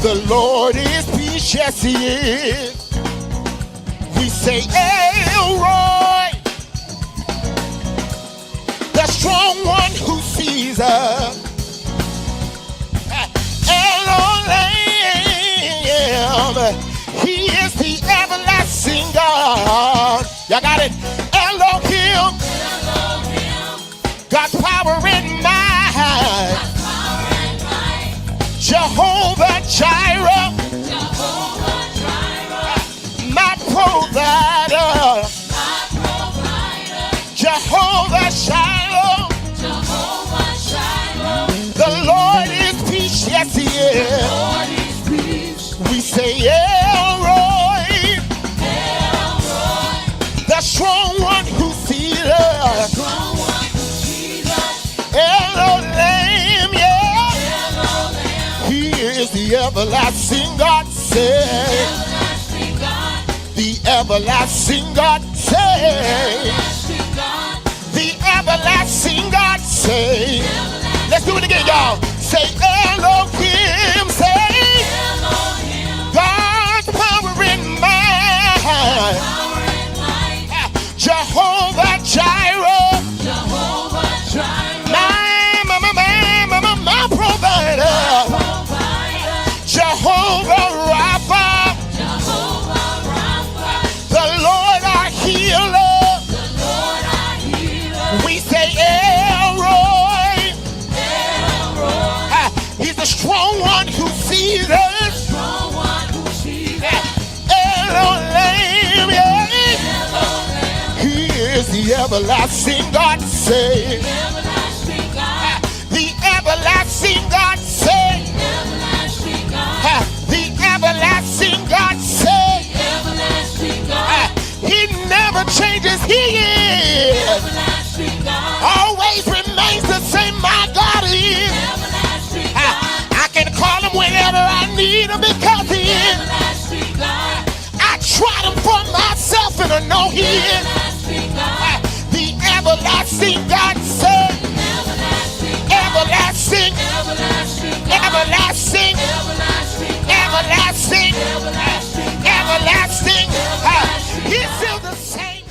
The Lord is peace, yes he is. We say Elroy, the strong one who sees us. Elohim, he is the everlasting God. Y'all got it? Elohim, God's power in might. Jehovah Jireh, my provider. Jehovah Shiloh, the Lord is peace, yes he is. We say Elroy, the strong one who sees us. Elohim, yeah, he is the everlasting God, say. The everlasting God, say. The everlasting God, say. Let's do it again, y'all. Say Elohim, say. God's power in might. Jehovah Jireh, my provider. Jehovah Rapha, the Lord our healer. We say Elroy, he's the strong one who sees us. Elohim, yeah, he is the everlasting God, say. The everlasting God, say. The everlasting God, say. He never changes, he is. Always remains the same, my God is. I can call him whenever I need him because he is. I tried him for myself and I know he is. The everlasting God, say. Everlasting, everlasting, everlasting, everlasting. He's still the same.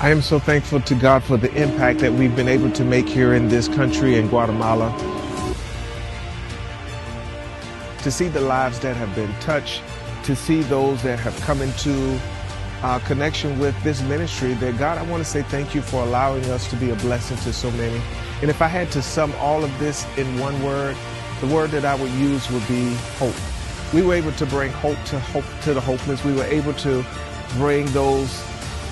I am so thankful to God for the impact that we've been able to make here in this country, in Guatemala. To see the lives that have been touched, to see those that have come into connection with this ministry, that God, I want to say thank you for allowing us to be a blessing to so many. And if I had to sum all of this in one word, the word that I would use would be hope. We were able to bring hope to the hopeless. We were able to bring those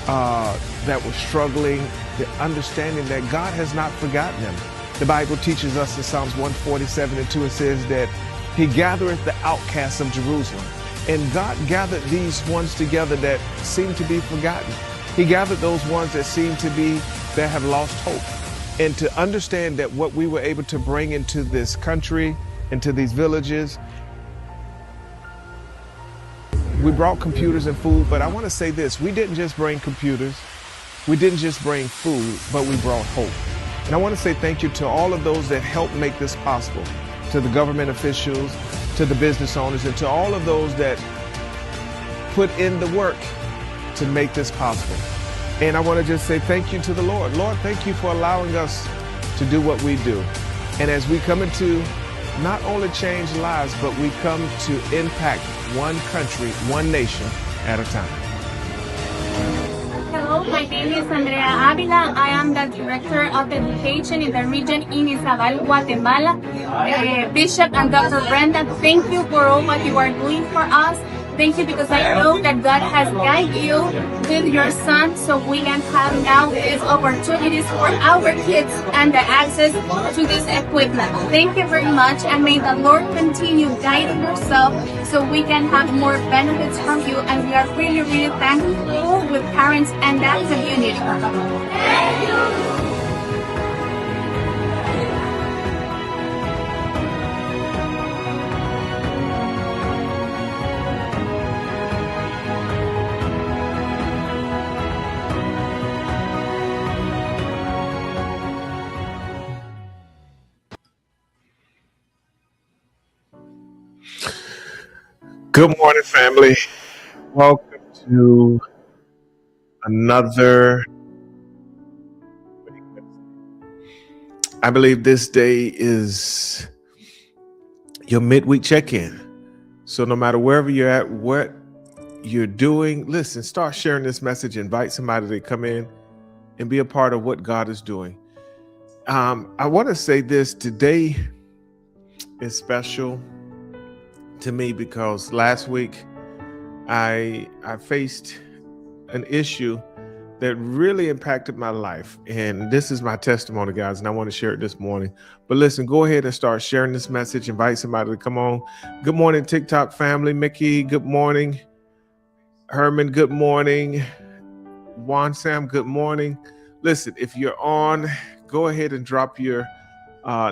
that were struggling, the understanding that God has not forgotten them. The Bible teaches us in Psalms 147:2, it says that he gathereth the outcasts of Jerusalem. And God gathered these ones together that seem to be forgotten. He gathered those ones that seem to be, that have lost hope. And to understand that what we were able to bring into this country, into these villages, we brought computers and food, but I want to say this, we didn't just bring computers, we didn't just bring food, but we brought hope. And I want to say thank you to all of those that helped make this possible, to the government officials, to the business owners, and to all of those that put in the work to make this possible. And I want to just say thank you to the Lord. Lord, thank you for allowing us to do what we do. And as we come into not only change lives, but we come to impact one country, one nation at a time. Hello, my name is Andrea Avila. I am the Director of Education in the region in Izabal, Guatemala. Bishop and Dr. Brenda, thank you for all what you are doing for us. Thank you because I know that God has guided you with your son so we can have now these opportunities for our kids and the access to this equipment. Thank you very much, and may the Lord continue guiding yourself so we can have more benefits from you, and we are really, really thankful with parents and that community. Thank you. Good morning, family. Welcome to another. I believe this day is your midweek check-in. So no matter wherever you're at, what you're doing, listen, start sharing this message, invite somebody to come in and be a part of what God is doing. I want to say this, today is special to me because last week I faced an issue that really impacted my life. And this is my testimony, guys, and I want to share it this morning. But listen, go ahead and start sharing this message. Invite somebody to come on. Good morning, TikTok family. Mickey, good morning. Herman, good morning. Juan Sam, good morning. Listen, if you're on, go ahead and drop your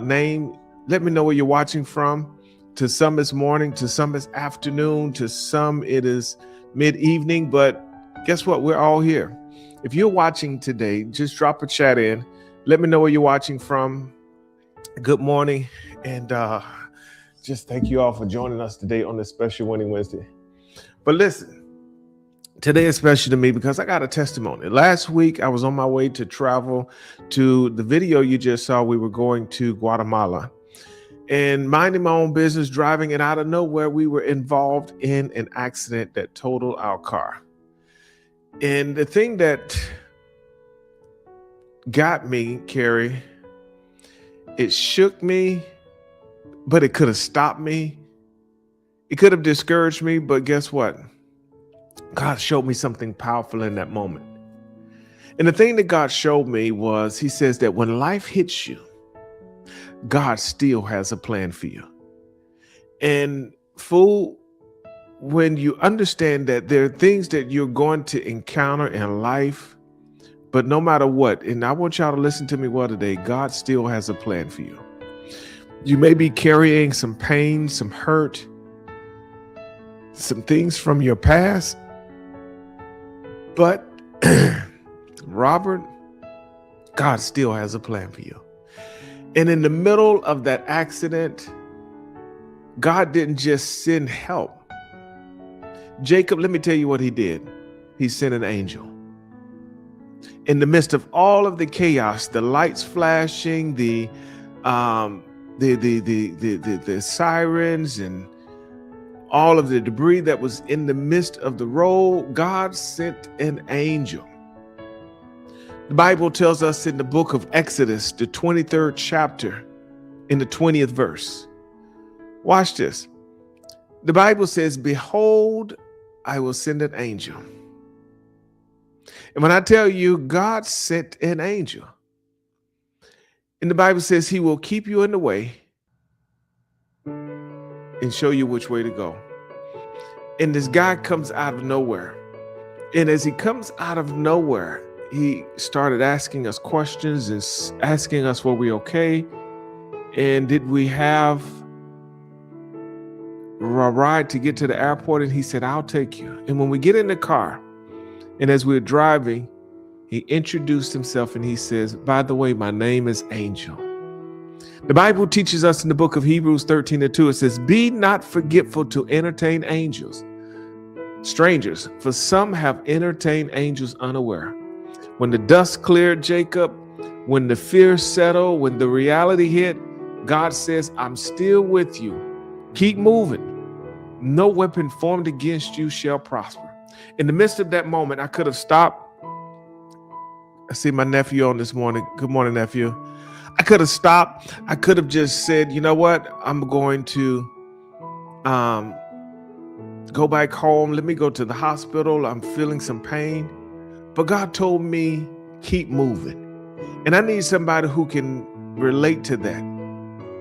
name. Let me know where you're watching from. To some it's morning, to some it's afternoon, to some it is mid-evening, but guess what? We're all here. If you're watching today, just drop a chat in. Let me know where you're watching from. Good morning, and just thank you all for joining us today on this special Winning Wednesday. But listen, today is special to me because I got a testimony. Last week, I was on my way to travel to the video you just saw. We were going to Guatemala. And minding my own business, driving, and out of nowhere, we were involved in an accident that totaled our car. And the thing that got me, Carrie, it shook me, but it could have stopped me. It could have discouraged me, but guess what? God showed me something powerful in that moment. And the thing that God showed me was, he says that when life hits you, God still has a plan for you. And fool, when you understand that there are things that you're going to encounter in life, but no matter what, and I want y'all to listen to me well today, God still has a plan for you. You may be carrying some pain, some hurt, some things from your past, but Robert, God still has a plan for you. And in the middle of that accident, God didn't just send help. Jacob, let me tell you what he did. He sent an angel. In the midst of all of the chaos, the lights flashing, the sirens, and all of the debris that was in the midst of the road, God sent an angel. The Bible tells us in the book of Exodus, the 23rd chapter, in the 20th verse. Watch this. The Bible says, "Behold, I will send an angel." And when I tell you, God sent an angel. And the Bible says he will keep you in the way and show you which way to go. And this guy comes out of nowhere. And as he comes out of nowhere, he started asking us questions and asking us, were we okay? And did we have a ride to get to the airport? And he said, I'll take you. And when we get in the car, and as we're driving, he introduced himself and he says, by the way, my name is Angel. The Bible teaches us in the book of Hebrews 13:2, it says, be not forgetful to entertain strangers, for some have entertained angels unaware. When the dust cleared, Jacob, when the fear settled, when the reality hit, God says, I'm still with you. Keep moving. No weapon formed against you shall prosper. In the midst of that moment, I could have stopped. I see my nephew on this morning. Good morning, nephew. I could have stopped. I could have just said, you know what? I'm going to go back home. Let me go to the hospital. I'm feeling some pain. But God told me, keep moving. And I need somebody who can relate to that.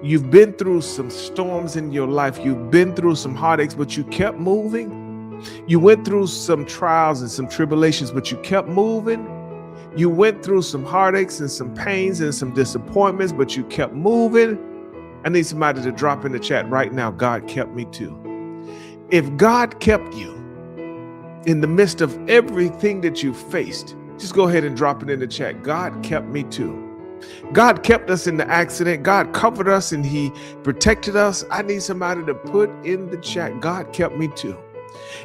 You've been through some storms in your life. You've been through some heartaches, but you kept moving. You went through some trials and some tribulations, but you kept moving. You went through some heartaches and some pains and some disappointments, but you kept moving. I need somebody to drop in the chat right now. God kept me too. If God kept you in the midst of everything that you faced, just go ahead and drop it in the chat. God kept me too. God kept us in the accident. God covered us and he protected us. I need somebody to put in the chat, God kept me too.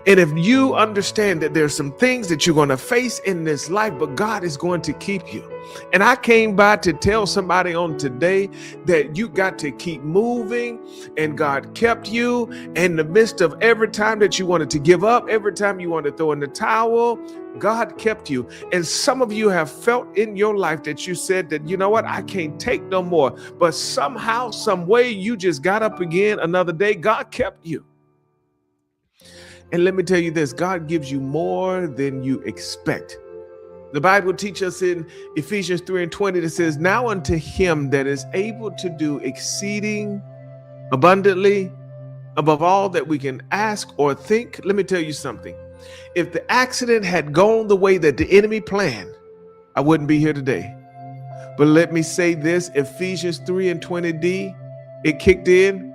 And if you understand that there's some things that you're going to face in this life, but God is going to keep you. And I came by to tell somebody on today that you got to keep moving, and God kept you in the midst of every time that you wanted to give up, every time you wanted to throw in the towel. God kept you. And some of you have felt in your life that you said that, you know what, I can't take no more. But somehow, some way, you just got up again another day. God kept you. And let me tell you this, God gives you more than you expect. The Bible teaches us in Ephesians 3:20 that says, now unto him that is able to do exceeding abundantly above all that we can ask or think. Let me tell you something. If the accident had gone the way that the enemy planned, I wouldn't be here today. But let me say this, Ephesians 3:20D, it kicked in.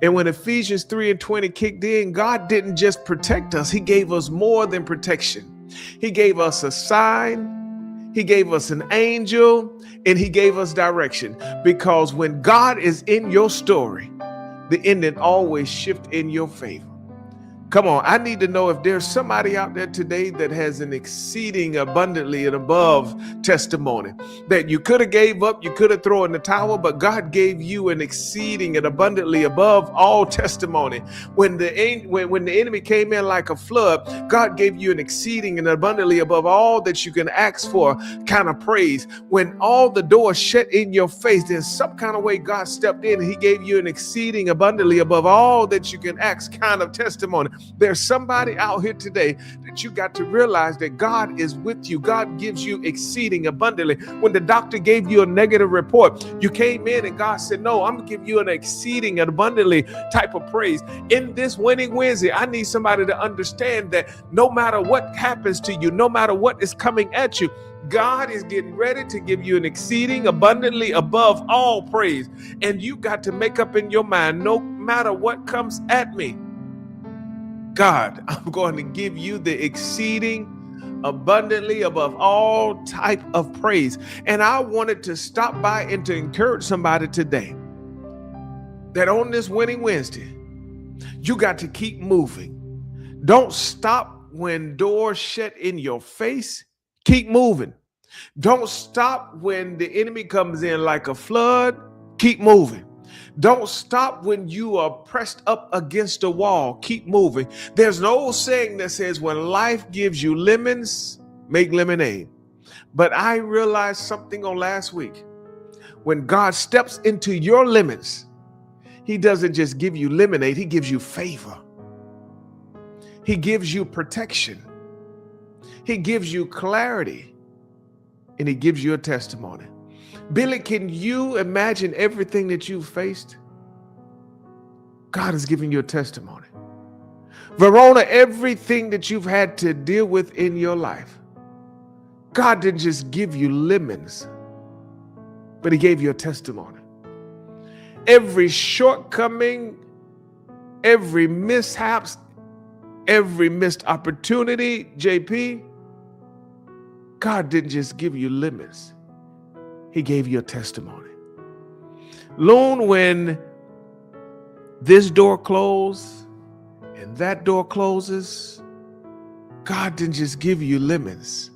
And when Ephesians 3:20 kicked in, God didn't just protect us. He gave us more than protection. He gave us a sign. He gave us an angel, and he gave us direction. Because when God is in your story, the ending always shifts in your favor. Come on, I need to know if there's somebody out there today that has an exceeding abundantly and above testimony that you could have gave up, you could have thrown in the towel, but God gave you an exceeding and abundantly above all testimony. When the enemy came in like a flood, God gave you an exceeding and abundantly above all that you can ask for kind of praise. When all the doors shut in your face, then some kind of way God stepped in and he gave you an exceeding abundantly above all that you can ask kind of testimony. There's somebody out here today that you got to realize that God is with you. God gives you exceeding abundantly. When the doctor gave you a negative report, you came in and God said, no, I'm going to give you an exceeding and abundantly type of praise. In this Winning Wednesday, I need somebody to understand that no matter what happens to you, no matter what is coming at you, God is getting ready to give you an exceeding abundantly above all praise. And you got to make up in your mind, no matter what comes at me, God, I'm going to give you the exceeding abundantly above all type of praise. And I wanted to stop by and to encourage somebody today that on this Winning Wednesday, you got to keep moving. Don't stop when doors shut in your face. Keep moving. Don't stop when the enemy comes in like a flood. Keep moving. Don't stop when you are pressed up against a wall. Keep moving. There's an old saying that says, when life gives you lemons, make lemonade. But I realized something on last week. When God steps into your lemons, he doesn't just give you lemonade, he gives you favor. He gives you protection. He gives you clarity. And he gives you a testimony. Billy, can you imagine everything that you've faced? God is giving you a testimony. Verona, everything that you've had to deal with in your life, God didn't just give you lemons, but he gave you a testimony. Every shortcoming, every mishaps, every missed opportunity, JP, God didn't just give you lemons. He gave you a testimony. Loon, when this door closed and that door closes, God didn't just give you lemons.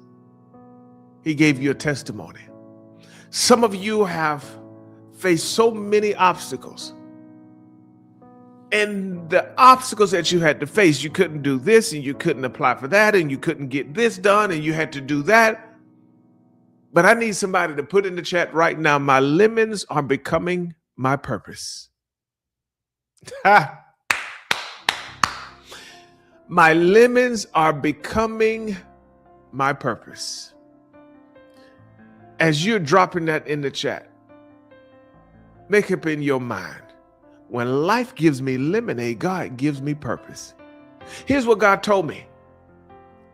He gave you a testimony. Some of you have faced so many obstacles. And the obstacles that you had to face, you couldn't do this and you couldn't apply for that and you couldn't get this done and you had to do that. But I need somebody to put in the chat right now, my lemons are becoming my purpose. My lemons are becoming my purpose. As you're dropping that in the chat, make up in your mind, when life gives me lemonade, God gives me purpose. Here's what God told me,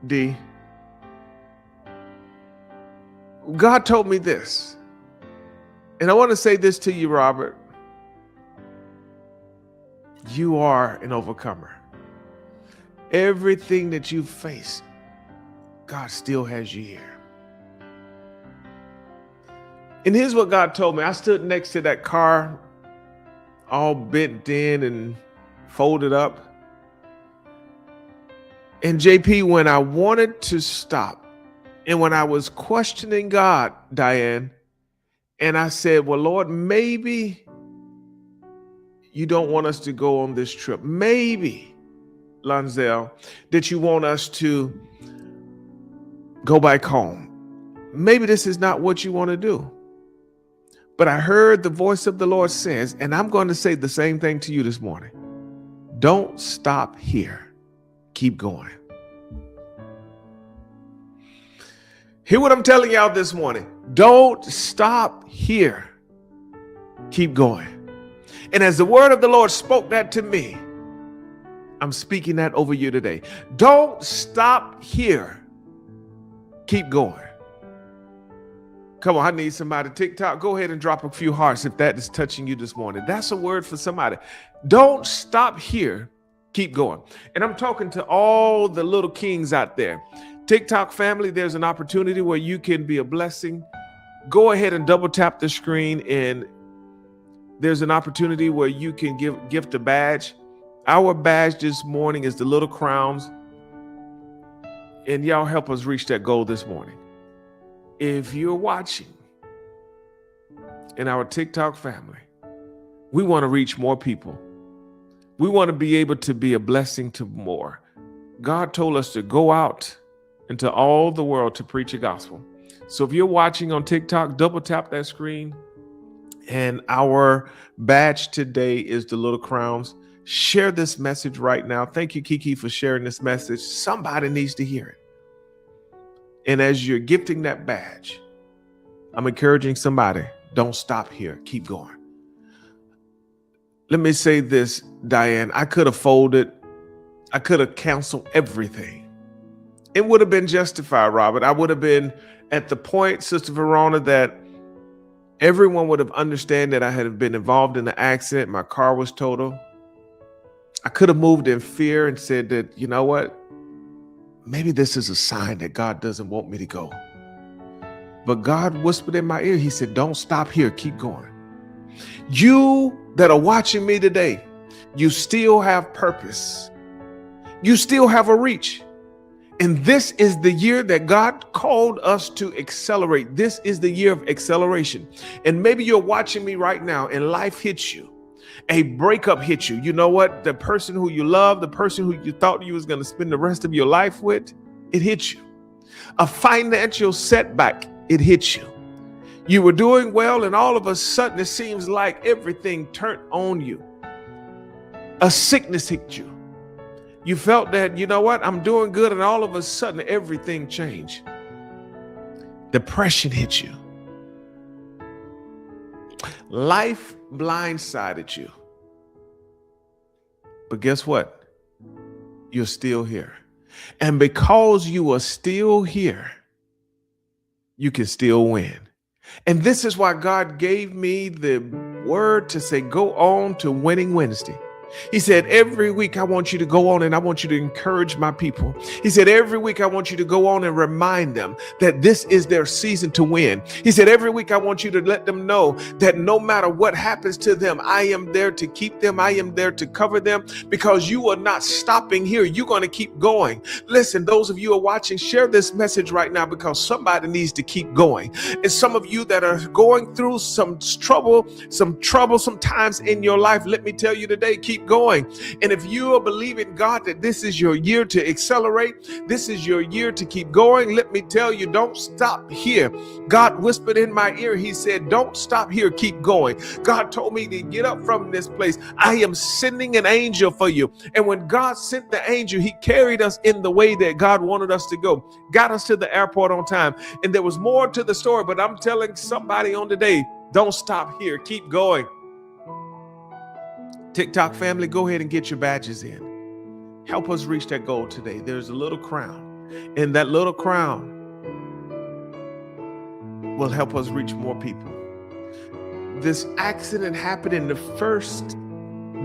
D. God told me this, and I want to say this to you, Robert. You are an overcomer. Everything that you face, God still has you here. And here's what God told me. I stood next to that car, all bent in and folded up. And JP, when I wanted to stop, and when I was questioning God, Diane, and I said, well, Lord, maybe you don't want us to go on this trip. Maybe, Lonzel, that you want us to go back home. Maybe this is not what you want to do. But I heard the voice of the Lord says, and I'm going to say the same thing to you this morning. Don't stop here. Keep going. Hear what I'm telling y'all this morning. Don't stop here. Keep going. And as the word of the Lord spoke that to me, I'm speaking that over you today. Don't stop here. Keep going. Come on, I need somebody. TikTok, go ahead and drop a few hearts if that is touching you this morning. That's a word for somebody. Don't stop here. Keep going. And I'm talking to all the little kings out there. TikTok family, there's an opportunity where you can be a blessing. Go ahead and double tap the screen, and there's an opportunity where you can gift a badge. Our badge this morning is the little crowns. And y'all help us reach that goal this morning. If you're watching in our TikTok family, we want to reach more people. We want to be able to be a blessing to more. God told us to go out into all the world to preach the gospel. So if you're watching on TikTok, double tap that screen. And our badge today is the little crowns. Share this message right now. Thank you, Kiki, for sharing this message. Somebody needs to hear it. And as you're gifting that badge, I'm encouraging somebody, don't stop here. Keep going. Let me say this, Diane. I could have folded. I could have canceled everything. It would have been justified, Robert. I would have been at the point, Sister Verona, that everyone would have understood that I had been involved in an accident. My car was total. I could have moved in fear and said that, you know what? Maybe this is a sign that God doesn't want me to go. But God whispered in my ear. He said, don't stop here. Keep going. You that are watching me today, you still have purpose. You still have a reach. And this is the year that God called us to accelerate. This is the year of acceleration. And maybe you're watching me right now and life hits you. A breakup hits you. You know what? The person who you love, the person who you thought you was going to spend the rest of your life with, it hits you. A financial setback, it hits you. You were doing well, and all of a sudden it seems like everything turned on you. A sickness hit you. You felt that, you know what? I'm doing good, and all of a sudden everything changed. Depression hit you. Life blindsided you. But guess what? You're still here. And because you are still here, you can still win. And this is why God gave me the word to say, go on to Winning Wednesday. He said, every week I want you to go on and I want you to encourage my people. He said, every week I want you to go on and remind them that this is their season to win. He said, every week I want you to let them know that no matter what happens to them, I am there to keep them. I am there to cover them, because you are not stopping here. You're going to keep going. Listen, those of you who are watching, share this message right now, because somebody needs to keep going. And some of you that are going through some troublesome times in your life, let me tell you today, keep going. And if you are believing God that this is your year to accelerate, this is your year to keep going, let me tell you, don't stop here. God whispered in my ear. He said, don't stop here, keep going. God told me to get up from this place. I am sending an angel for you. And when God sent the angel, he carried us in the way that God wanted us to go, got us to the airport on time. And there was more to the story, but I'm telling somebody on today, don't stop here, keep going. TikTok family, go ahead and get your badges in. Help us reach that goal today. There's a little crown, and that little crown will help us reach more people. This accident happened in the first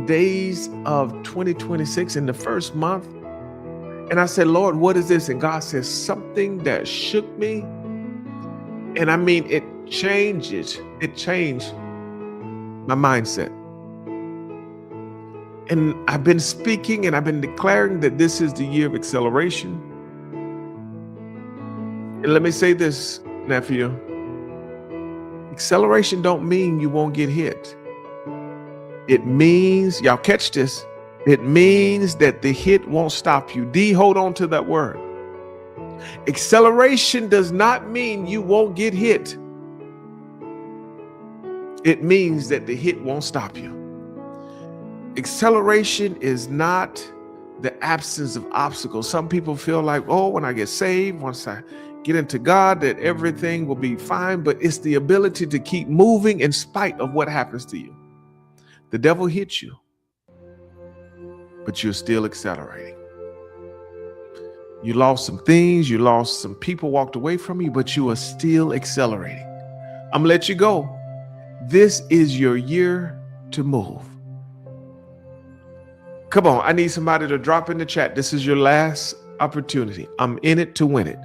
days of 2026, in the first month. And I said, Lord, what is this? And God says, something that shook me. And I mean, It changed my mindset. And I've been speaking and I've been declaring that this is the year of acceleration. And let me say this, nephew. Acceleration don't mean you won't get hit. It means, y'all catch this, it means that the hit won't stop you. D, hold on to that word. Acceleration does not mean you won't get hit. It means that the hit won't stop you. Acceleration is not the absence of obstacles. Some people feel like, oh, when I get saved, once I get into God, that everything will be fine. But it's the ability to keep moving in spite of what happens to you. The devil hits you, but you're still accelerating. You lost some things, you lost some people walked away from you, but you are still accelerating. I'm gonna let you go. This is your year to move. Come on, I need somebody to drop in the chat. This is your last opportunity. I'm in it to win it.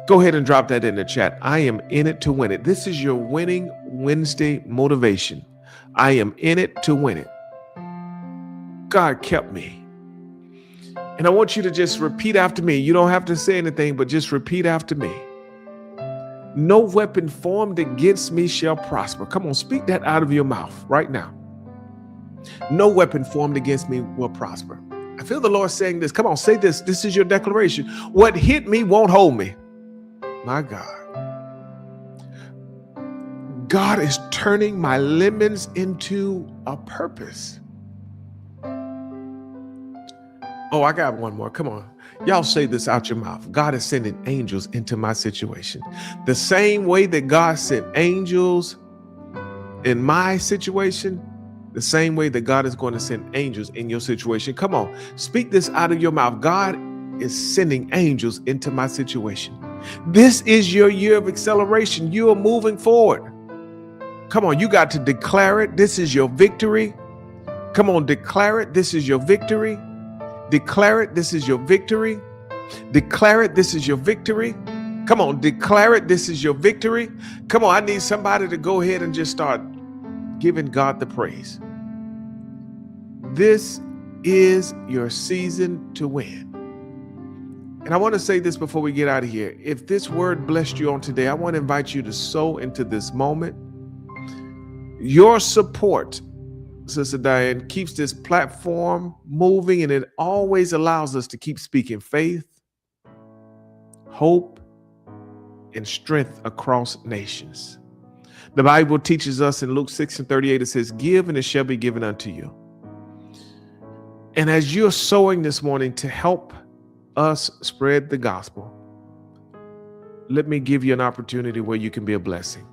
Go ahead and drop that in the chat. I am in it to win it. This is your winning Wednesday motivation. I am in it to win it. God kept me. And I want you to just repeat after me. You don't have to say anything, but just repeat after me. No weapon formed against me shall prosper. Come on, speak that out of your mouth right now. No weapon formed against me will prosper. I feel the Lord saying this. Come on, say this. This is your declaration. What hit me won't hold me. My God. God is turning my lemons into a purpose. Oh, I got one more. Come on. Y'all say this out your mouth. God is sending angels into my situation. The same way that God sent angels in my situation, the same way that God is going to send angels in your situation. Come on, speak this out of your mouth. God is sending angels into my situation. This is your year of acceleration. You are moving forward. Come on, you got to declare it. This is your victory. Come on, declare it. This is your victory. Declare it. This is your victory. Declare it. This is your victory. Come on, declare it. This is your victory. Come on, I need somebody to go ahead and just start giving God the praise. This is your season to win. And I want to say this before we get out of here. If this word blessed you on today, I want to invite you to sow into this moment. Your support, Sister Diane, keeps this platform moving, and it always allows us to keep speaking faith, hope, and strength across nations. The Bible teaches us in Luke 6:38, it says, give and it shall be given unto you. And as you're sowing this morning to help us spread the gospel, let me give you an opportunity where you can be a blessing.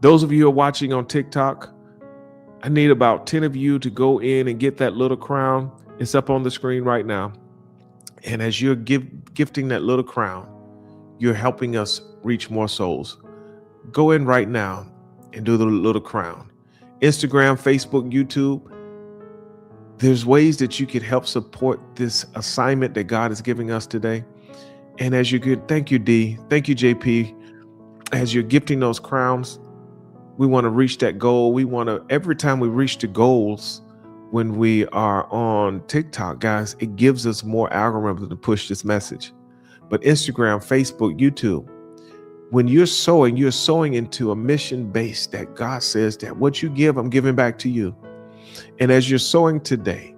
Those of you who are watching on TikTok, I need about 10 of you to go in and get that little crown. It's up on the screen right now. And as you're gifting that little crown, you're helping us reach more souls. Go in right now and do the little crown. Instagram, Facebook, YouTube. There's ways that you could help support this assignment that God is giving us today. And as you could, thank you, D. Thank you, JP. As you're gifting those crowns, we want to reach that goal. We want to, every time we reach the goals, when we are on TikTok, guys, it gives us more algorithm to push this message. But Instagram, Facebook, YouTube, when you're sowing into a mission base that God says that what you give, I'm giving back to you. And as you're sowing today,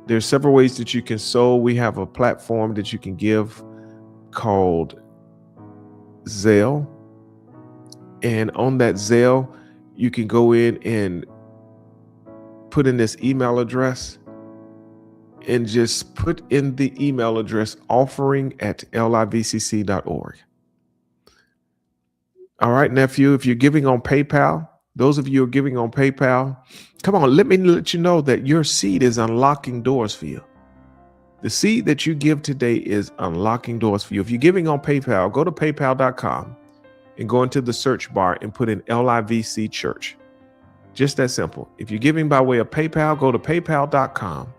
there's several ways that you can sow. We have a platform that you can give called Zelle. And on that Zelle, you can go in and put in this email address and just put in the email address offering@livcc.org. All right, nephew, if you're giving on PayPal, those of you who are giving on PayPal, come on, let me let you know that your seed is unlocking doors for you. The seed that you give today is unlocking doors for you. If you're giving on PayPal, go to paypal.com and go into the search bar and put in LIVC Church. Just that simple. If you're giving by way of PayPal, go to paypal.com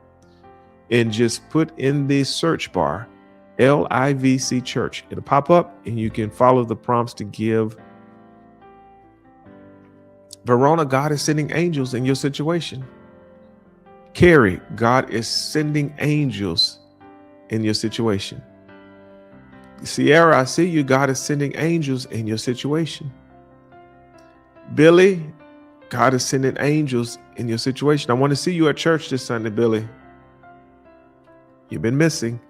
and just put in the search bar LIVC Church. It'll pop up and you can follow the prompts to give Verona, God is sending angels in your situation. Carrie, God is sending angels in your situation. Sierra, I see you. God is sending angels in your situation. Billy, God is sending angels in your situation. I want to see you at church this Sunday, Billy. You've been missing.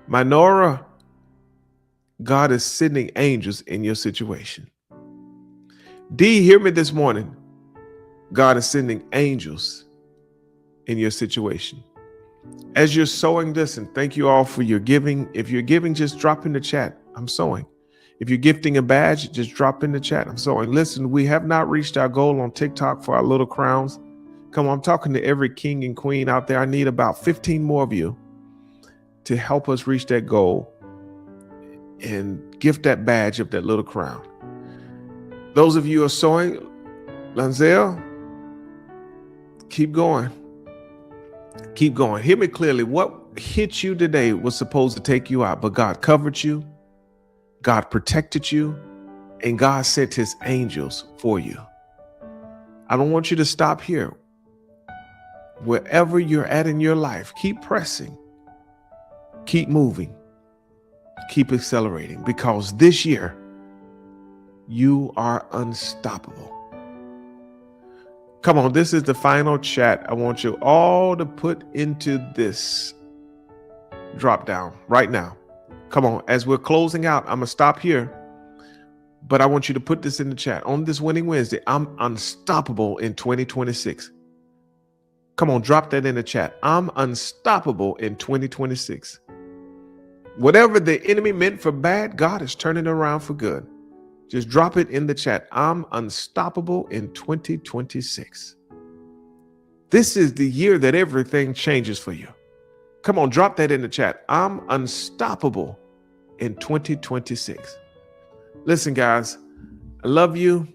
Minora, God is sending angels in your situation. D, hear me this morning. God is sending angels in your situation. As you're sowing this, and thank you all for your giving. If you're giving, just drop in the chat. I'm sowing. If you're gifting a badge, just drop in the chat. I'm sowing. Listen, we have not reached our goal on TikTok for our little crowns. Come on, I'm talking to every king and queen out there. I need about 15 more of you to help us reach that goal and gift that badge of that little crown. Those of you who are sowing, Lanzel, keep going. Keep going. Hear me clearly. What hit you today was supposed to take you out, but God covered you, God protected you, and God sent his angels for you. I don't want you to stop here. Wherever you're at in your life, keep pressing, keep moving, keep accelerating, because this year you are unstoppable. Come on, this is the final chat. I want you all to put into this drop down right now. Come on, as we're closing out, I'm going to stop here, but I want you to put this in the chat. On this Winning Wednesday, I'm unstoppable in 2026. Come on, drop that in the chat. I'm unstoppable in 2026. Whatever the enemy meant for bad, God is turning it around for good. Just drop it in the chat. I'm unstoppable in 2026. This is the year that everything changes for you. Come on, drop that in the chat. I'm unstoppable in 2026. Listen, guys, I love you.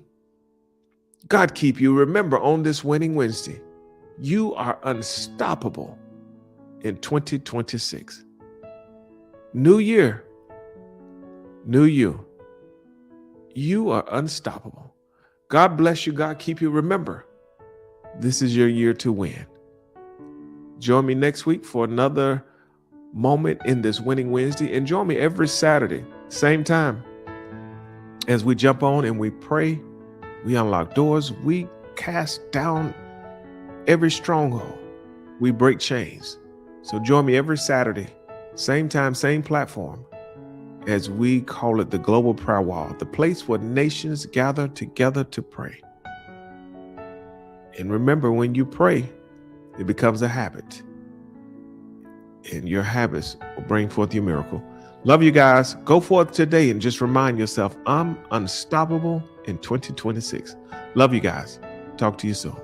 God keep you. Remember, on this Winning Wednesday, you are unstoppable in 2026. New year, new you. You are unstoppable. God bless you. God keep you. Remember, this is your year to win. Join me next week for another moment in this Winning Wednesday. And join me every Saturday, same time, as we jump on and we pray, we unlock doors, we cast down every stronghold, we break chains. So join me every Saturday, same time, same platform, as we call it the Global Prayer Wall, the place where nations gather together to pray. And remember, when you pray, it becomes a habit. And your habits will bring forth your miracle. Love you guys. Go forth today and just remind yourself, I'm unstoppable in 2026. Love you guys. Talk to you soon.